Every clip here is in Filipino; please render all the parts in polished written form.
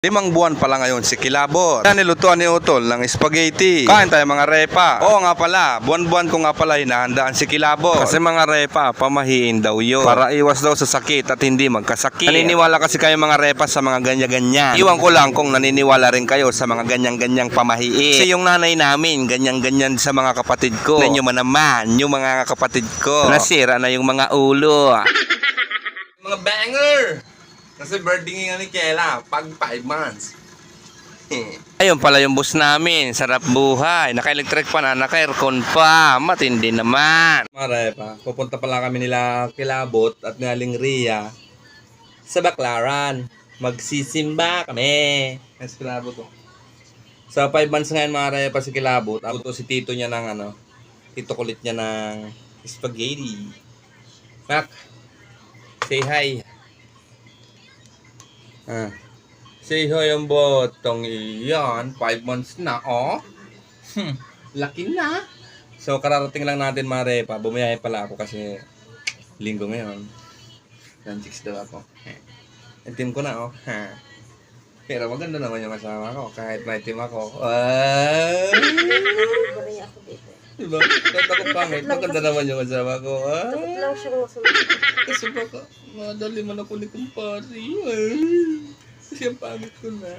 5 buwan pa lang ngayon si Kilabot. Nilutuan ni Utol ng spaghetti. Kain tayo mga repa. Oo nga pala, buwan-buwan ko nga pala hinahandaan si Kilabot. Kasi mga repa, pamahiin daw yun. Para iwas daw sa sakit at hindi magkasakit. Naniniwala kasi kayo mga repa sa mga ganyan-ganyan. Iwan ko lang kung naniniwala rin kayo sa mga ganyan-ganyang pamahiin. Kasi yung nanay namin, ganyan-ganyan sa mga kapatid ko. Nanyo man naman, yung mga kapatid ko. Nasira na yung mga ulo. Mga banger! Kasi birthday nga ni Kela, pag 5 months. Ayun pala yung bus namin, sarap buhay. Naka-electric pa na, naka-aircon pa. Matindi naman. Mare pa, pupunta pala kami nila Kilabot at naling Ria sa Baclaran. Magsisimba kami. Yes, Kilabot to. Sa 5 months ngayon mga pa si Kilabot. Ako to si tito niya ng tito kulit niya ng spaghetti. Mac, say hi. Say hi ang botong iyan. 5 months na, oh. Laki na. So, kararating lang natin, mga repa. Bumiyahe pala ako kasi linggo ngayon. Chicks daw ako. Itim ko na, oh. Pero maganda naman yung asawa ko. Kahit maitim ako. Diba? Kahit ako pangit, maganda naman yung asawa ko. Takot lang siya masunod. Kasi baka madali man ako ni kumpari. Kasi ang pangit ko na.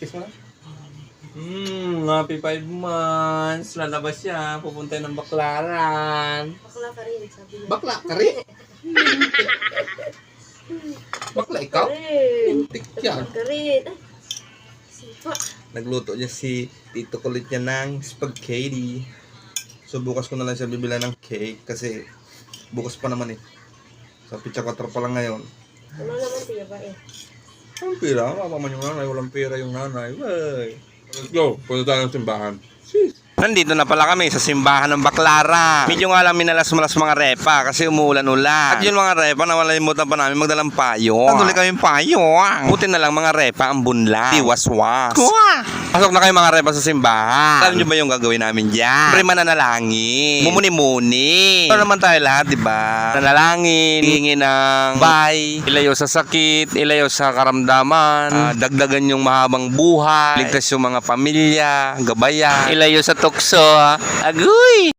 Kiss mo na. Happy 5 months. Lalabas siya. Pupunta ng Baclaran. Bakla ka rin, sabi niya. Bakla ka rin? Bakla ikaw? Tik yan. Ka rin. Sipa. Nagluto niya si tito kulit niya ng spaghetti. So bukas ko na lang siya bibila ng cake kasi bukas pa naman eh. So pitsa 4 pa lang ngayon. Ano naman tiya ba eh? Ang pira, mapaman yung nanay, walang pira yung nanay. Wey. Let's go, punta tayo ng simbahan. Nandito na pala kami sa simbahan ng Baclaran. Medyo nga lang minalas-malas mga repa kasi umuulan-ulan. At yun mga repa, nawalimutan pa namin magdalang payo. Natuloy kami payo. Buti na lang mga repa ang bunlang. Tiwas-was. Pasok na kayo mga repa sa simbahan. Alam nyo ba yung gagawin namin dyan? Siyempre mananalangin. Mumuni-muni. Ito naman tayo lahat, diba? Nanalangin, hihingi ng bay, ilayo sa sakit, ilayo sa karamdaman, dagdagan yung mahabang buhay, ligtas yung mga pamilya, gabayan, ilayo sa tukso. Agoy!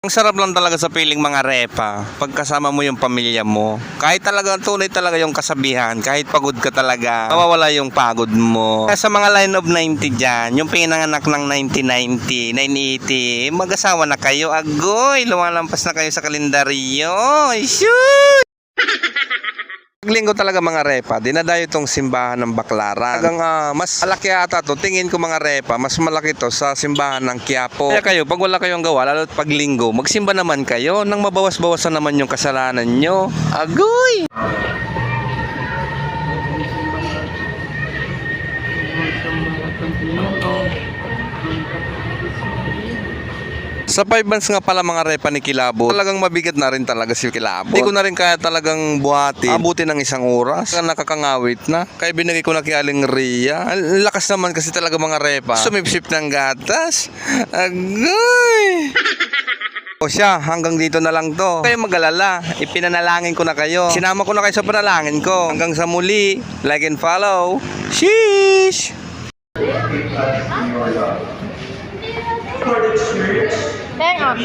Ang sarap lang talaga sa piling mga repa pagkasama mo yung pamilya mo. Kahit talaga tunay talaga yung kasabihan, kahit pagod ka talaga, mawawala yung pagod mo. Kaya sa mga line of 90 dyan, yung pinanganak ng 1990, 980, mag-asawa na kayo. Agoy! Lumalampas na kayo sa kalendaryo. Shoot! Paglinggo talaga mga repa, dinadayo itong simbahan ng Baclaran. Hanggang mas malaki ata to, tingin ko mga repa, mas malaki to sa simbahan ng Quiapo. Kaya kayo, pag wala kayong gawa, lalo't paglinggo, magsimba naman kayo nang mabawas-bawasan naman yung kasalanan nyo. Agoy! Sa 5 months nga pala mga repa ni Kilabot, talagang mabigat na rin talaga si Kilabot. Hindi ko na rin kaya talagang buhatin. Abutin ng 1 oras. Nakakangawit na. Kaya binigay ko na kay Aling Ria. Ang lakas naman kasi talaga mga repa. Sumipsip ng gatas. Agoy! O siya, hanggang dito na lang to. Kayo mag-alala, ipinanalangin ko na kayo. Sinama ko na kayo sa panalangin ko. Hanggang sa muli, like and follow. Sheesh! Hang on.